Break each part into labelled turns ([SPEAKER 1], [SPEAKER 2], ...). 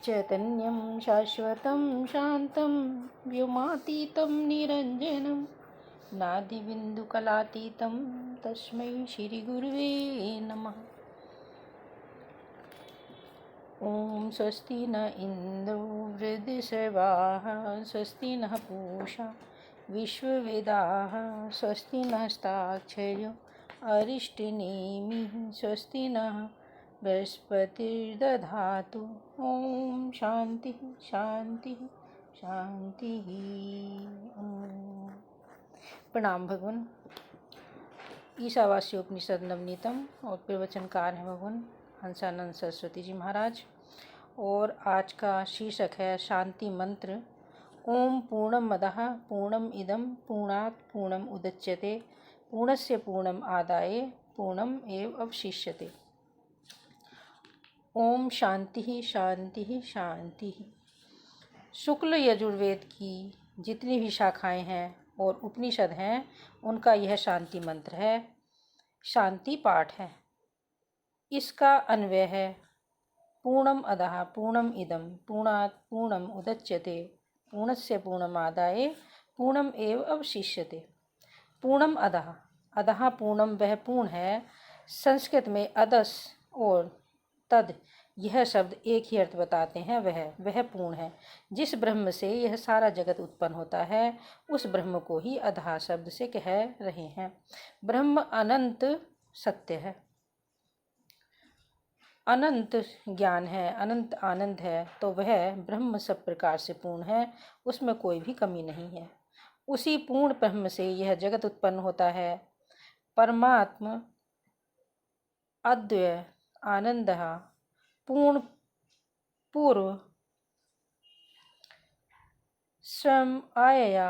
[SPEAKER 1] चैतन्यं शाश्वतं शान्तं व्योमातीतं निरञ्जनं नादिबिन्दुकलातीतं तस्मै श्रीगुरुवे नमः। ॐ स्वस्ति न इन्द्रो वृद्धश्रवाः स्वस्ति नः पूषा विश्ववेदाः स्वस्ति नस्ताक्षर्यो अरिष्टनेमिः स्वस्ति नः बृहस्पतिर्दधातु। ॐ शांति शांति शांति। प्रणाम भगवान। ईशावास्य उपनिषद नवनीतम और प्रवचनकार हैं भगवान हंसानंद सरस्वती जी महाराज। और आज का शीर्षक है शांति मंत्र। ओम पूर्णमदः पूर्णम इदं पूर्णात् पूर्णम उदच्यते पूर्णस्य पूर्णम आदाय पूर्णम एव अवशिष्यते। ओम शांति शांति शांति। शुक्ल यजुर्वेद की जितनी भी शाखाएं हैं और उपनिषद हैं उनका यह शांति मंत्र है, शांति पाठ है। इसका अन्वय है पूर्णम अदः पूर्णम इदं पूर्णात् पूर्णम उदच्यते पूर्णस्य पूर्णमादाय पूर्णम एव अवशिष्यते। पूर्णम अदः, अदः पूर्णम वह पूर्ण है। संस्कृत में अदस और तद यह शब्द एक ही अर्थ बताते हैं, वह पूर्ण है। जिस ब्रह्म से यह सारा जगत उत्पन्न होता है उस ब्रह्म को ही अदः शब्द से कह रहे हैं। ब्रह्म अनंत सत्य है, अनंत ज्ञान है, अनंत आनंद है, तो वह ब्रह्म सब प्रकार से पूर्ण है, उसमें कोई भी कमी नहीं है। उसी पूर्ण ब्रह्म से यह जगत उत्पन्न होता है। परमात्म अद्वय आनंदः पूर्ण पूर्व स्वयं आयया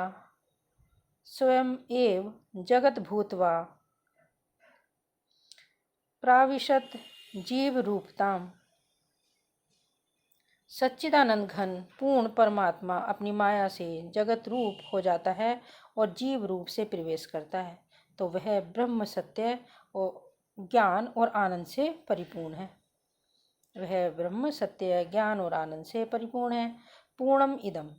[SPEAKER 1] स्वयं एव जगत भूत्वा प्राविशत जीव रूपताम। सच्चिदानंद घन पूर्ण परमात्मा अपनी माया से जगत रूप हो जाता है और जीव रूप से प्रवेश करता है, तो वह ब्रह्म सत्य और ज्ञान और आनंद से परिपूर्ण है। वह ब्रह्म सत्य ज्ञान और आनंद से परिपूर्ण है। पूर्णम इदम,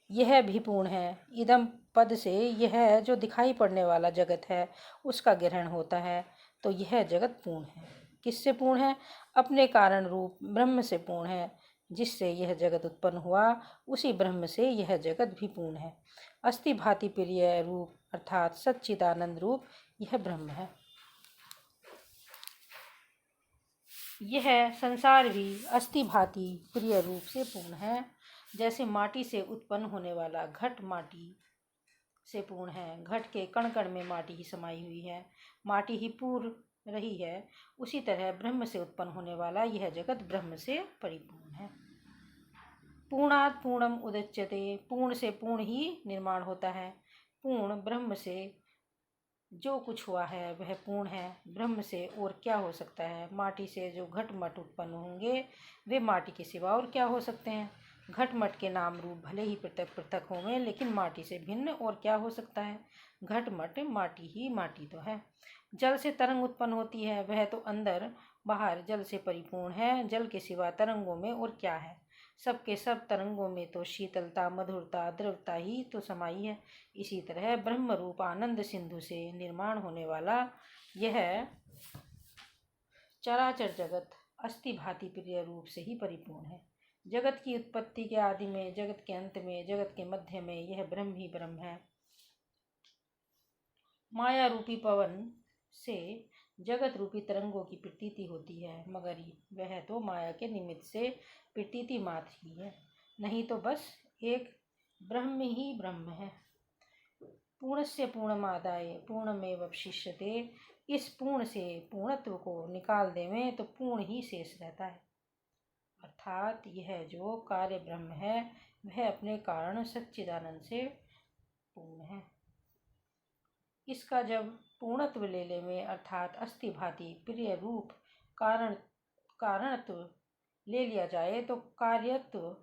[SPEAKER 1] यह भी पूर्ण है। इदम पद से यह जो दिखाई पड़ने वाला जगत है उसका ग्रहण होता है, तो यह जगत पूर्ण है। किससे पूर्ण है? अपने कारण रूप ब्रह्म से पूर्ण है। जिससे यह जगत उत्पन्न हुआ उसी ब्रह्म से यह जगत भी पूर्ण है। अस्थि भांति प्रिय रूप अर्थात सच्चिदानंद रूप यह ब्रह्म है। यह संसार भी अस्थि भांति प्रिय रूप से पूर्ण है। जैसे माटी से उत्पन्न होने वाला घट माटी से पूर्ण है, घट के कण कण में माटी ही समाई हुई है, माटी ही पूर्ण रही है, उसी तरह ब्रह्म से उत्पन्न होने वाला यह जगत ब्रह्म से परिपूर्ण है। पूर्णात् पूर्णम उदच्यते, पूर्ण से पूर्ण ही निर्माण होता है। पूर्ण ब्रह्म से जो कुछ हुआ है वह पूर्ण है। ब्रह्म से और क्या हो सकता है? माटी से जो घट मट उत्पन्न होंगे वे माटी के सिवा और क्या हो सकते हैं? घट मट के नाम रूप भले ही पृथक पृथक होंगे, लेकिन माटी से भिन्न और क्या हो सकता है? घट मट माटी ही माटी तो है। जल से तरंग उत्पन्न होती है, वह तो अंदर बाहर जल से परिपूर्ण है। जल के सिवा तरंगों में और क्या है? सबके सब तरंगों में तो शीतलता, मधुरता, द्रवता ही तो समाई है। इसी तरह ब्रह्म रूप आनंद सिंधु से निर्माण होने वाला यह चराचर जगत अस्थि भांति प्रिय रूप से ही परिपूर्ण है। जगत की उत्पत्ति के आदि में, जगत के अंत में, जगत के मध्य में यह ब्रह्म ही ब्रह्म है। माया रूपी पवन से जगत रूपी तरंगों की प्रतीति होती है, मगर वह तो माया के निमित्त से प्रतीति मात्र ही है, नहीं तो बस एक ब्रह्म ही ब्रह्म है। पूर्णस्य पूर्णमादाय पूर्णमेव अवशिष्यते, इस पूर्ण से पूर्णत्व को निकाल देवें तो पूर्ण ही शेष रहता है। अर्थात यह जो कार्य ब्रह्म है वह अपने कारण सच्चिदानंद से पूर्ण है। इसका जब पूर्णत्व ले लेवें अर्थात अस्थि भांति प्रिय रूप कारणत्व ले लिया जाए तो कार्यत्व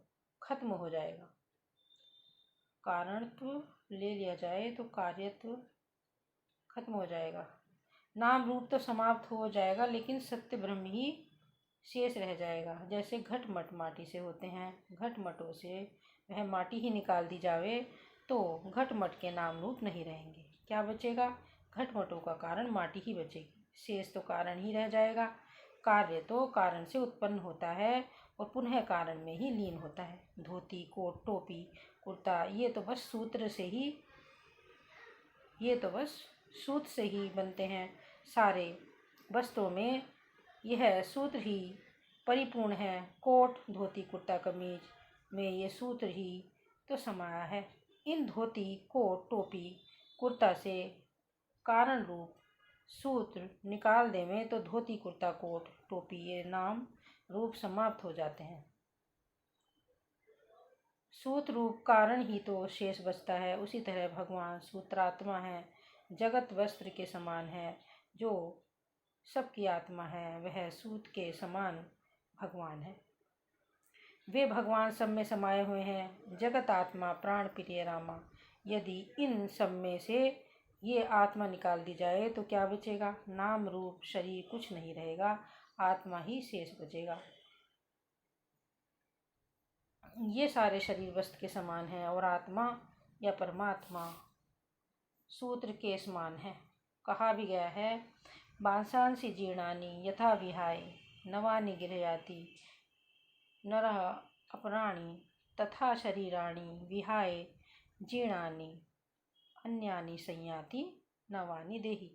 [SPEAKER 1] खत्म हो जाएगा। कारणत्व ले लिया जाए तो कार्यत्व खत्म हो जाएगा। नाम रूप तो समाप्त हो जाएगा, लेकिन सत्य ब्रह्म ही शेष रह जाएगा। जैसे घट मट माटी से होते हैं, घट मटों से वह माटी ही निकाल दी जावे तो घट मट के नाम रूप नहीं रहेंगे। क्या बचेगा? घट मटों का कारण माटी ही बचेगी, शेष तो कारण ही रह जाएगा। कार्य तो कारण से उत्पन्न होता है और पुनः कारण में ही लीन होता है। धोती, कोट, टोपी, कुर्ता ये तो बस सूत्र से ही बनते हैं। सारे वस्त्रों में यह सूत्र ही परिपूर्ण है। कोट, धोती, कुर्ता, कमीज में ये सूत्र ही तो समाया है। इन धोती, कोट, टोपी, कुर्ता से कारण रूप सूत्र निकाल देवें तो धोती, कुर्ता, कोट, टोपी ये नाम रूप समाप्त हो जाते हैं। सूत्र रूप कारण ही तो शेष बचता है। उसी तरह भगवान सूत्रात्मा है, जगत वस्त्र के समान है। जो सबकी आत्मा है वह सूत्र के समान भगवान है। वे भगवान सब में समाये हुए हैं। जगत आत्मा प्राण प्रिय रामा। यदि इन सब में से ये आत्मा निकाल दी जाए तो क्या बचेगा? नाम रूप शरीर कुछ नहीं रहेगा, आत्मा ही शेष बचेगा। ये सारे शरीर वस्त्र के समान हैं और आत्मा या परमात्मा सूत्र के समान है। कहा भी गया है, बांसांसि जीर्णानि यथा विहाय नवानि गृह्णाति नरः अपराणि तथा शरीराणि विहाय जीर्णानि अन्यानि संयाति नवानि देहि।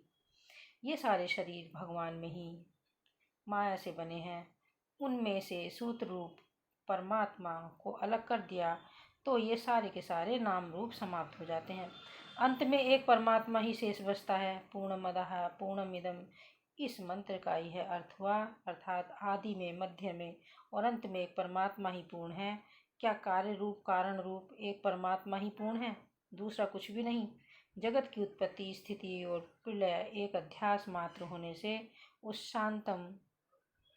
[SPEAKER 1] ये सारे शरीर भगवान में ही माया से बने हैं। उनमें से सूत्र रूप परमात्मा को अलग कर दिया तो ये सारे के सारे नाम रूप समाप्त हो जाते हैं। अंत में एक परमात्मा ही शेष बचता है। पूर्णमदः पूर्णमिदम् इस मंत्र का यह अर्थ हुआ, अर्थात आदि में, मध्य में और अंत में एक परमात्मा ही पूर्ण है। क्या कार्य रूप कारण रूप एक परमात्मा ही पूर्ण है, दूसरा कुछ भी नहीं? जगत की उत्पत्ति, स्थिति और प्रलय एक अध्यास मात्र होने से उस शांतम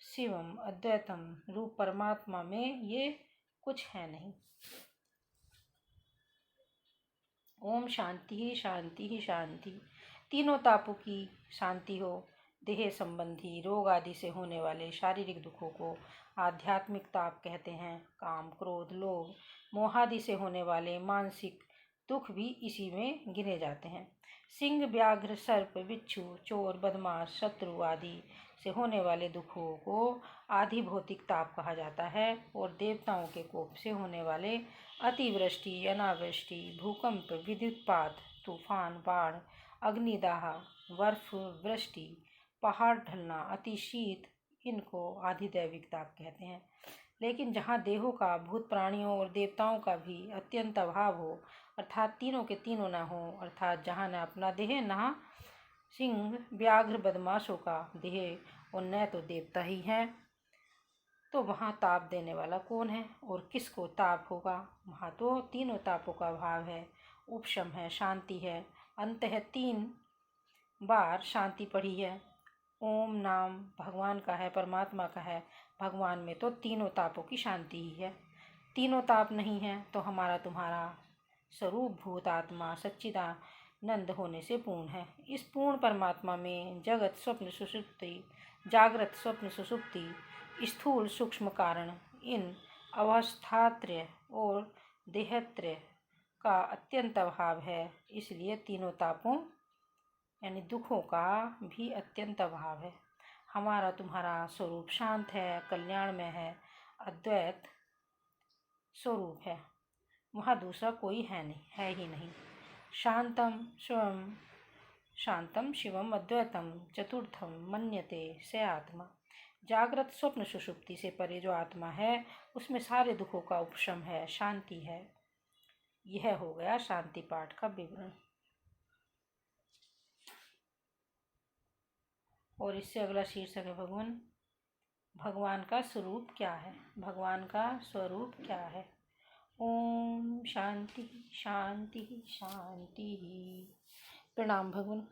[SPEAKER 1] शिवम अद्वैतम रूप परमात्मा में ये कुछ है नहीं। ओम शांति ही शांति ही शांति। तीनों तापों की शांति हो। देह संबंधी रोग आदि से होने वाले शारीरिक दुखों को आध्यात्मिक ताप कहते हैं। काम, क्रोध, लोभ, मोहादि से होने वाले मानसिक दुख भी इसी में गिने जाते हैं। सिंह, व्याघ्र, सर्प, बिच्छू, चोर, बदमाश, शत्रु आदि से होने वाले दुखों को आधि भौतिक ताप कहा जाता है और देवताओं के कोप से होने वाले अतिवृष्टि, अनावृष्टि, भूकंप, विद्युतपात, तूफान, बाढ़, अग्निदाह, बर्फ वृष्टि, पहाड़ ढलना, अति शीत, इनको आधिदैविक ताप कहते हैं। लेकिन जहाँ देहों का, भूत प्राणियों और देवताओं का भी अत्यंत अभाव हो, अर्थात तीनों के तीनों न हो, अर्थात जहाँ न अपना देह, न सिंह, व्याघ्र, बदमाशों का देह और न तो देवता ही है, तो वहाँ ताप देने वाला कौन है और किसको ताप होगा? वहाँ तो तीनों तापों का अभाव है, उपशम है, शांति है। अंत है 3 बार शांति पढ़ी है। ओम नाम भगवान का है, परमात्मा का है। भगवान में तो तीनों तापों की शांति ही है। तीनों ताप नहीं है तो हमारा तुम्हारा स्वरूप भूत आत्मा सच्चिदानंद होने से पूर्ण है। इस पूर्ण परमात्मा में जगत, स्वप्न, सुषुप्ति, जागृत, स्वप्न, सुषुप्ति, स्थूल, सूक्ष्म कारण, इन अवस्थात्रय और देहत्रय का अत्यंत अभाव है। इसलिए तीनों तापों यानी दुखों का भी अत्यंत अभाव है। हमारा तुम्हारा स्वरूप शांत है, कल्याणमय है, अद्वैत स्वरूप है। वहाँ दूसरा कोई है ही नहीं। शांतम शिवम अद्वैतम चतुर्थम मन्यते स आत्मा। जागृत, स्वप्न, सुषुप्ति से परे जो आत्मा है उसमें सारे दुखों का उपशम है, शांति है। यह हो गया शांति पाठ का विवरण। और इससे अगला शीर्षक है भगवान का स्वरूप क्या है? भगवान का स्वरूप क्या है? ओम शांति शांति शांति। प्रणाम भगवान।